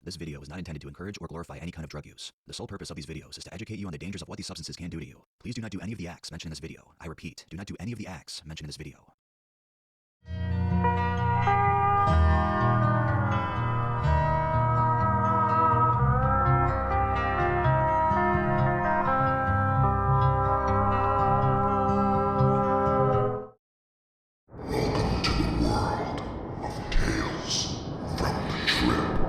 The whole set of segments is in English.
This video is not intended to encourage or glorify any kind of drug use. The sole purpose of these videos is to educate you on the dangers of what these substances can do to you. Please do not do any of the acts mentioned in this video. I repeat, do not do any of the acts mentioned in this video. Welcome to the world of Tales from the Trip.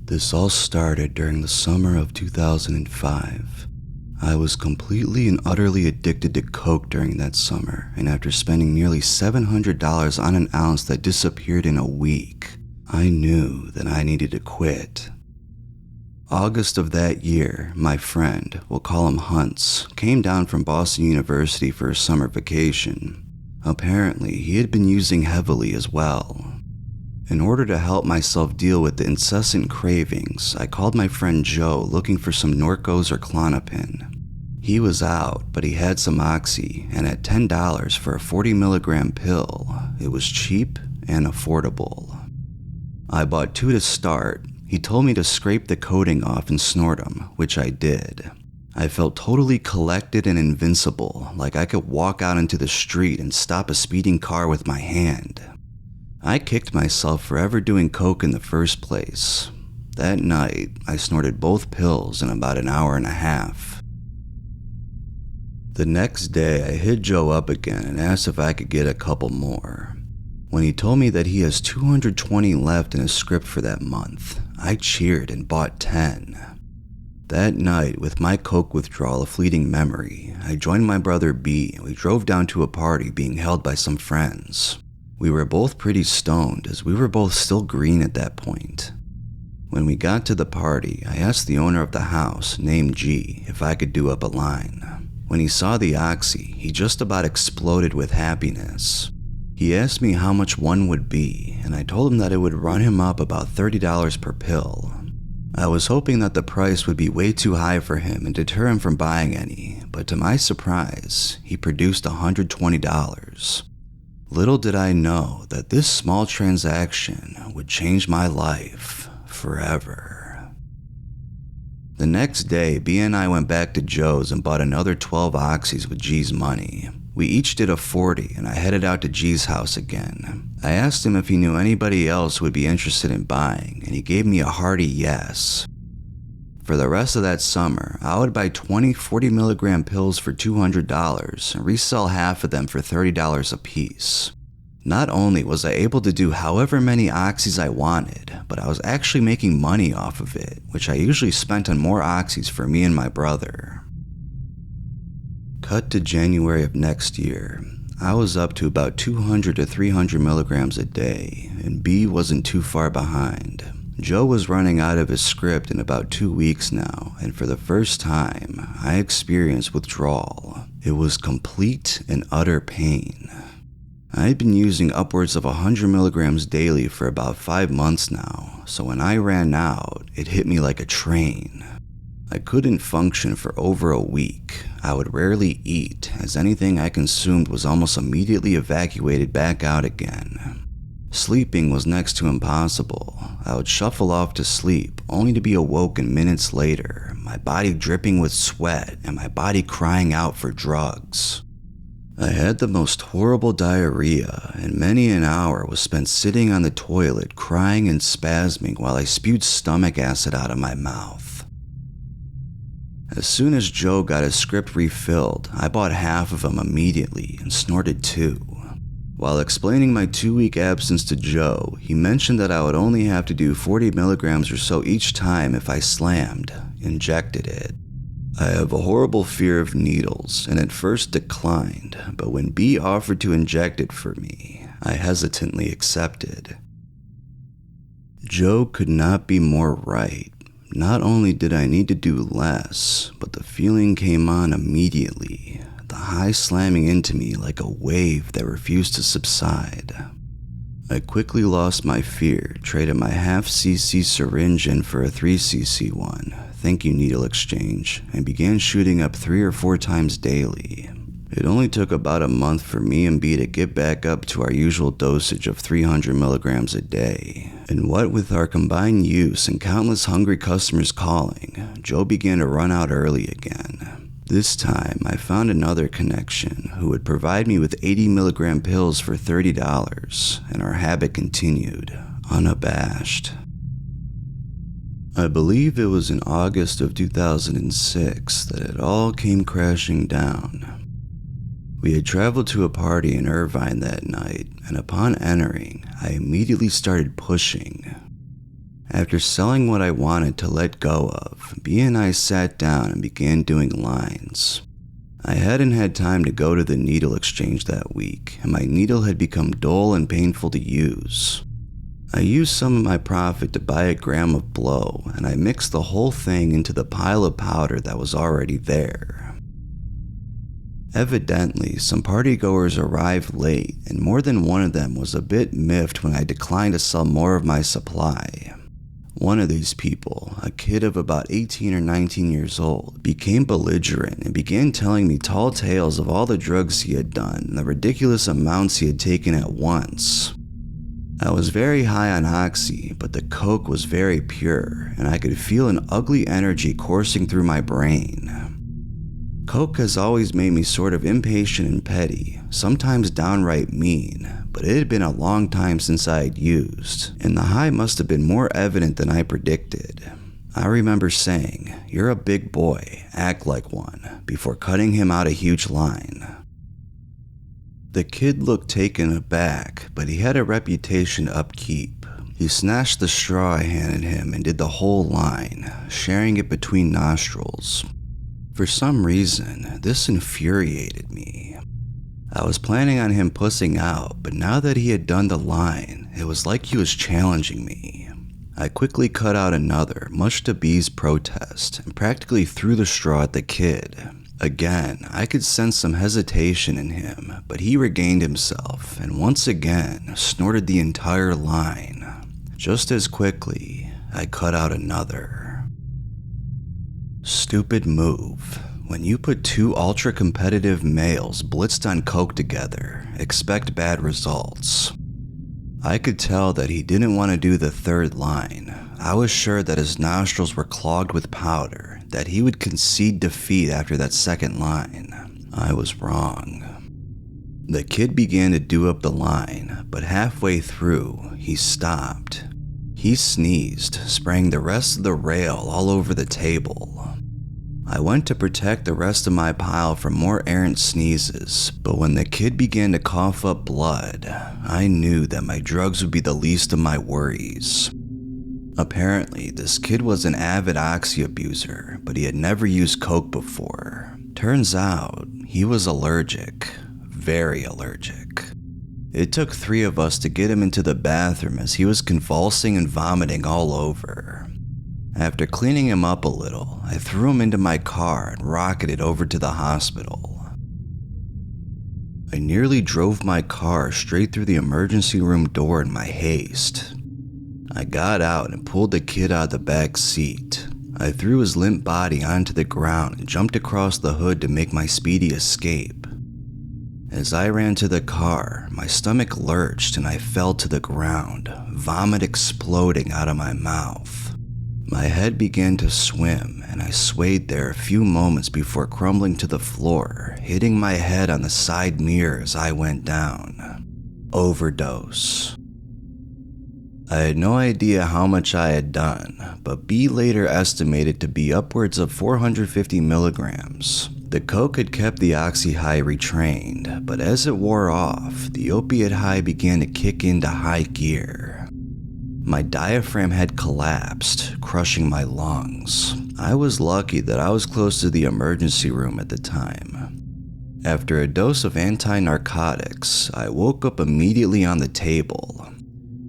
This all started during the summer of 2005. I was completely and utterly addicted to coke during that summer, and after spending nearly $700 on an ounce that disappeared in a week, I knew that I needed to quit. August of that year, my friend, we'll call him Hunts, came down from Boston University for a summer vacation. Apparently, he had been using heavily as well. In order to help myself deal with the incessant cravings, I called my friend Joe looking for some Norcos or Klonopin. He was out, but he had some Oxy, and at $10 for a 40-milligram pill, it was cheap and affordable. I bought 2 to start. He told me to scrape the coating off and snort them, which I did. I felt totally collected and invincible, like I could walk out into the street and stop a speeding car with my hand. I kicked myself for ever doing coke in the first place. That night, I snorted both pills in about an hour and a half. The next day, I hit Joe up again and asked if I could get a couple more. When he told me that he has 220 left in his script for that month, I cheered and bought 10. That night, with my coke withdrawal a fleeting memory, I joined my brother B and we drove down to a party being held by some friends. We were both pretty stoned as we were both still green at that point. When we got to the party, I asked the owner of the house, named G, if I could do up a line. When he saw the Oxy, he just about exploded with happiness. He asked me how much one would be, and I told him that it would run him up about $30 per pill. I was hoping that the price would be way too high for him and deter him from buying any, but to my surprise, he produced $120. Little did I know that this small transaction would change my life forever. The next day, B and I went back to Joe's and bought another 12 Oxys with G's money. We each did a 40 and I headed out to G's house again. I asked him if he knew anybody else who would be interested in buying, and he gave me a hearty yes. For the rest of that summer, I would buy 20 40-milligram pills for $200 and resell half of them for $30 a piece. Not only was I able to do however many Oxys I wanted, but I was actually making money off of it, which I usually spent on more Oxys for me and my brother. Cut to January of next year. I was up to about 200 to 300 milligrams a day, and B wasn't too far behind. Joe was running out of his script in about 2 weeks now, and for the first time, I experienced withdrawal. It was complete and utter pain. I'd been using upwards of 100 milligrams daily for about 5 months now, so when I ran out, it hit me like a train. I couldn't function for over a week. I would rarely eat, as anything I consumed was almost immediately evacuated back out again. Sleeping was next to impossible. I would shuffle off to sleep, only to be awoken minutes later, my body dripping with sweat and my body crying out for drugs. I had the most horrible diarrhea, and many an hour was spent sitting on the toilet crying and spasming while I spewed stomach acid out of my mouth. As soon as Joe got his script refilled, I bought half of them immediately and snorted 2. While explaining my 2-week absence to Joe, he mentioned that I would only have to do 40 milligrams or so each time if I injected it. I have a horrible fear of needles and at first declined, but when B offered to inject it for me, I hesitantly accepted. Joe could not be more right. Not only did I need to do less, but the feeling came on immediately. The high slamming into me like a wave that refused to subside. I quickly lost my fear, traded my half-cc syringe in for a 3cc one, thank you needle exchange, and began shooting up 3 or 4 times daily. It only took about a month for me and B to get back up to our usual dosage of 300 milligrams a day. And what with our combined use and countless hungry customers calling, Joe began to run out early again. This time, I found another connection who would provide me with 80 milligram pills for $30, and our habit continued, unabashed. I believe it was in August of 2006 that it all came crashing down. We had traveled to a party in Irvine that night, and upon entering, I immediately started pushing. After selling what I wanted to let go of, B and I sat down and began doing lines. I hadn't had time to go to the needle exchange that week, and my needle had become dull and painful to use. I used some of my profit to buy a gram of blow, and I mixed the whole thing into the pile of powder that was already there. Evidently, some partygoers arrived late, and more than one of them was a bit miffed when I declined to sell more of my supply. One of these people, a kid of about 18 or 19 years old, became belligerent and began telling me tall tales of all the drugs he had done and the ridiculous amounts he had taken at once. I was very high on Oxy, but the coke was very pure, and I could feel an ugly energy coursing through my brain. Coke has always made me sort of impatient and petty, sometimes downright mean, but it had been a long time since I had used, and the high must have been more evident than I predicted. I remember saying, "You're a big boy, act like one," before cutting him out a huge line. The kid looked taken aback, but he had a reputation to upkeep. He snatched the straw I handed him and did the whole line, sharing it between nostrils. For some reason, this infuriated me. I was planning on him pussing out, but now that he had done the line, it was like he was challenging me. I quickly cut out another, much to B's protest, and practically threw the straw at the kid. Again, I could sense some hesitation in him, but he regained himself, and once again, snorted the entire line. Just as quickly, I cut out another. Stupid move. When you put 2 ultra-competitive males blitzed on coke together, expect bad results. I could tell that he didn't want to do the third line. I was sure that his nostrils were clogged with powder, that he would concede defeat after that second line. I was wrong. The kid began to do up the line, but halfway through, he stopped. He sneezed, spraying the rest of the rail all over the table. I went to protect the rest of my pile from more errant sneezes, but when the kid began to cough up blood, I knew that my drugs would be the least of my worries. Apparently, this kid was an avid Oxy abuser, but he had never used coke before. Turns out, he was allergic. Very allergic. It took 3 of us to get him into the bathroom as he was convulsing and vomiting all over. After cleaning him up a little, I threw him into my car and rocketed over to the hospital. I nearly drove my car straight through the emergency room door in my haste. I got out and pulled the kid out of the back seat. I threw his limp body onto the ground and jumped across the hood to make my speedy escape. As I ran to the car, my stomach lurched and I fell to the ground, vomit exploding out of my mouth. My head began to swim, and I swayed there a few moments before crumbling to the floor, hitting my head on the side mirror as I went down. Overdose. I had no idea how much I had done, but B later estimated to be upwards of 450 milligrams. The coke had kept the oxy high retrained, but as it wore off, the opiate high began to kick into high gear. My diaphragm had collapsed, crushing my lungs. I was lucky that I was close to the emergency room at the time. After a dose of anti-narcotics, I woke up immediately on the table.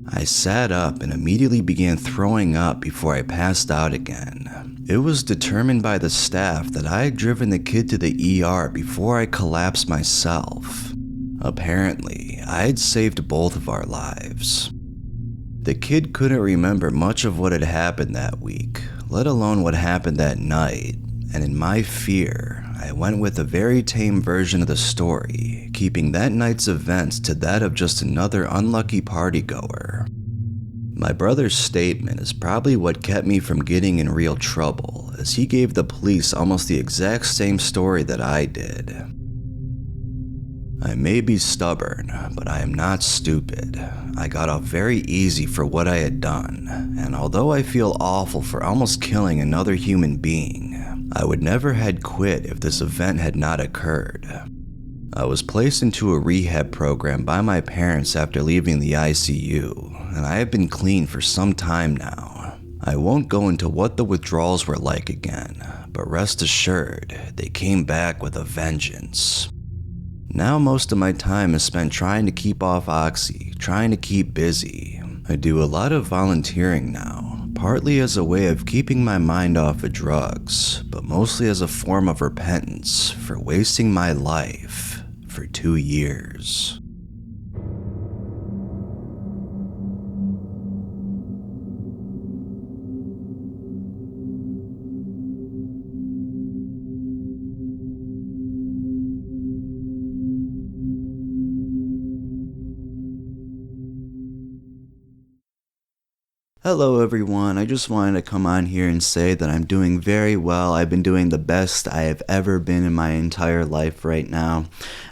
I sat up and immediately began throwing up before I passed out again. It was determined by the staff that I had driven the kid to the ER before I collapsed myself. Apparently, I'd saved both of our lives. The kid couldn't remember much of what had happened that week, let alone what happened that night, and in my fear, I went with a very tame version of the story, keeping that night's events to that of just another unlucky partygoer. My brother's statement is probably what kept me from getting in real trouble, as he gave the police almost the exact same story that I did. I may be stubborn, but I am not stupid. I got off very easy for what I had done, and although I feel awful for almost killing another human being, I would never had quit if this event had not occurred. I was placed into a rehab program by my parents after leaving the ICU, and I have been clean for some time now. I won't go into what the withdrawals were like again, but rest assured, they came back with a vengeance. Now most of my time is spent trying to keep off Oxy, trying to keep busy. I do a lot of volunteering now, partly as a way of keeping my mind off of drugs, but mostly as a form of repentance for wasting my life for 2 years. Hello everyone, I just wanted to come on here and say that I'm doing very well. I've been doing the best I have ever been in my entire life right now.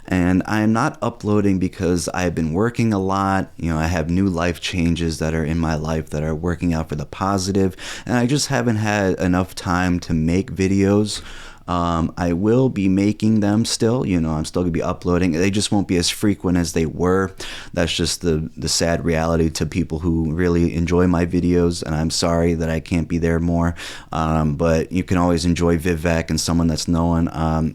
And I'm not uploading because I've been working a lot. I have new life changes that are in my life that are working out for the positive. And I just haven't had enough time to make videos. I will be making them still, I'm still gonna be uploading. They just won't be as frequent as they were. That's just the sad reality to people who really enjoy my videos, and I'm sorry that I can't be there more. But you can always enjoy Vivek and someone that's known.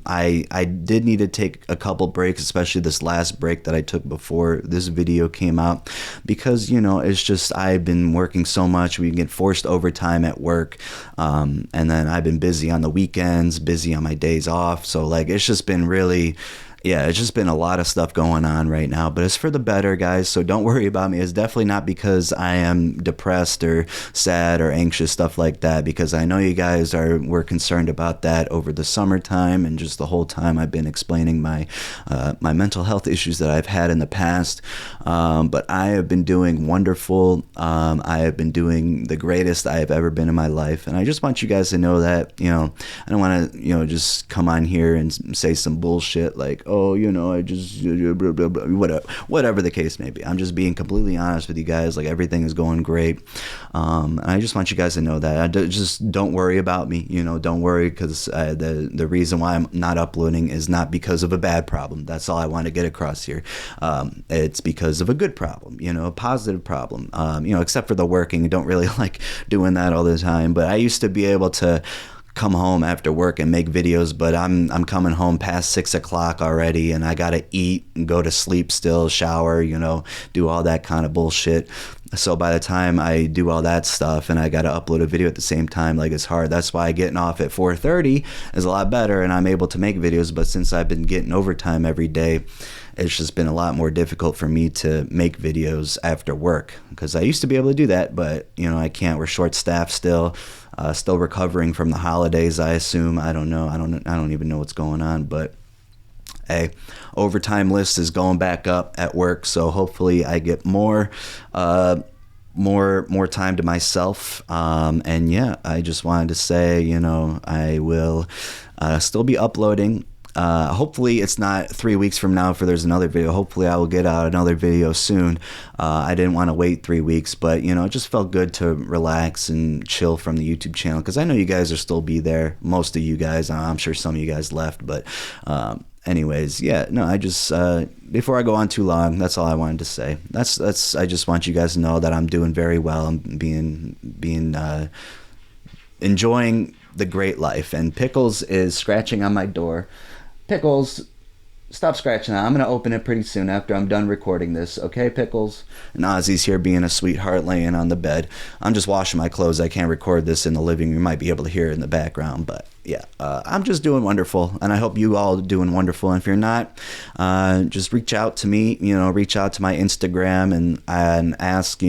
I did need to take a couple breaks, especially this last break that I took before this video came out, because it's just I've been working so much. We get forced overtime at work, and then I've been busy on the weekends, busy on my days off, so it's just been really it's just been a lot of stuff going on right now, but it's for the better, guys, so don't worry about me. It's definitely not because I am depressed or sad or anxious, stuff like that, because I know you guys were concerned about that over the summertime, and just the whole time I've been explaining my mental health issues that I've had in the past, but I have been doing wonderful. I have been doing the greatest I have ever been in my life, and I just want you guys to know that, I don't want to, just come on here and say some bullshit like, oh, I just, blah, blah, blah, whatever the case may be. I'm just being completely honest with you guys. Everything is going great. And I just want you guys to know that. Just don't worry about me. Don't worry, because the reason why I'm not uploading is not because of a bad problem. That's all I want to get across here. It's because of a good problem, a positive problem. Except for the working. I don't really like doing that all the time. But I used to be able to come home after work and make videos, but I'm coming home past 6 o'clock already, and I gotta eat and go to sleep still, shower, do all that kind of bullshit. So by the time I do all that stuff and I gotta upload a video at the same time, it's hard. That's why getting off at 4:30 is a lot better, and I'm able to make videos. But since I've been getting overtime every day, it's just been a lot more difficult for me to make videos after work, because I used to be able to do that, but I can't. We're short staffed still. Still recovering from the holidays, I assume. I don't know. I don't even know what's going on, but hey, overtime list is going back up at work, so hopefully I get more time to myself. And yeah, I just wanted to say, I will still be uploading. Hopefully it's not 3 weeks from now for there's another video. Hopefully I will get out another video soon. I didn't want to wait 3 weeks, but it just felt good to relax and chill from the YouTube channel, because I know you guys will still be there. Most of you guys, I'm sure some of you guys left, but anyways, yeah, no, I just before I go on too long, that's all I wanted to say. That's I just want you guys to know that I'm doing very well. I'm being enjoying the great life, and Pickles is scratching on my door. Pickles, Stop scratching that. I'm going to open it pretty soon after I'm done recording this. Okay, Pickles? And Ozzy's here being a sweetheart laying on the bed. I'm just washing my clothes. I can't record this in the living room. You might be able to hear it in the background. But yeah, I'm just doing wonderful. And I hope you all are doing wonderful. And if you're not, just reach out to me. Reach out to my Instagram and ask,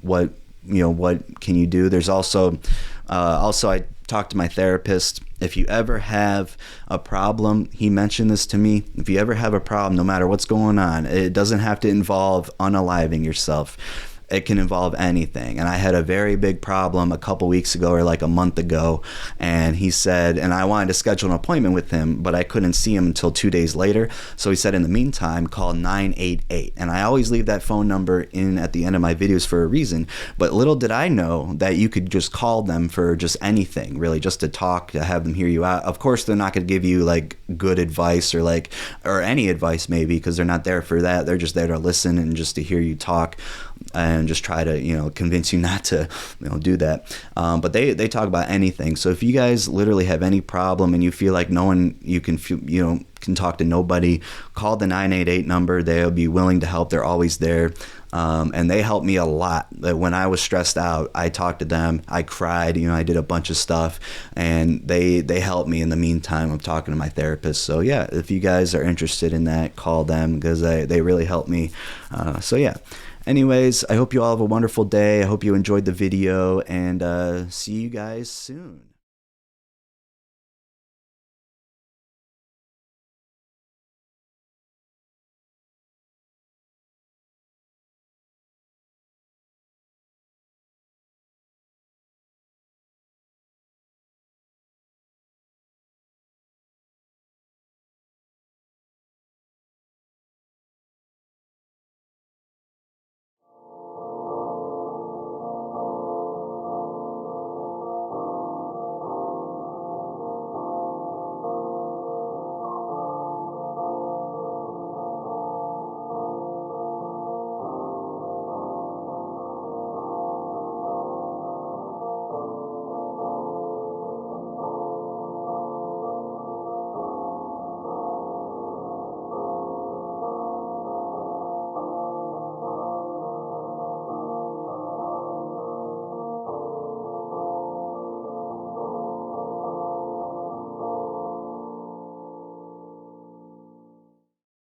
what can you do? There's also I talked to my therapist. If you ever have a problem, he mentioned this to me. If you ever have a problem, no matter what's going on, it doesn't have to involve unaliving yourself. It can involve anything. And I had a very big problem a couple weeks ago or like a month ago. And he said, and I wanted to schedule an appointment with him, but I couldn't see him until 2 days later. So he said, in the meantime, call 988. And I always leave that phone number in at the end of my videos for a reason. But little did I know that you could just call them for just anything, really, just to talk, to have them hear you out. Of course, they're not going to give you like good advice or any advice maybe, because they're not there for that. They're just there to listen and just to hear you talk and just try to convince you not to do that, but they talk about anything. So if you guys literally have any problem and you feel like no one you can talk to nobody, call the 988 number. They'll be willing to help. They're always there, and they helped me a lot. When I was stressed out, I talked to them. I cried. I did a bunch of stuff, and they helped me in the meantime of talking to my therapist. So yeah, if you guys are interested in that, call them, because they really helped me. So yeah. Anyways, I hope you all have a wonderful day. I hope you enjoyed the video, and see you guys soon.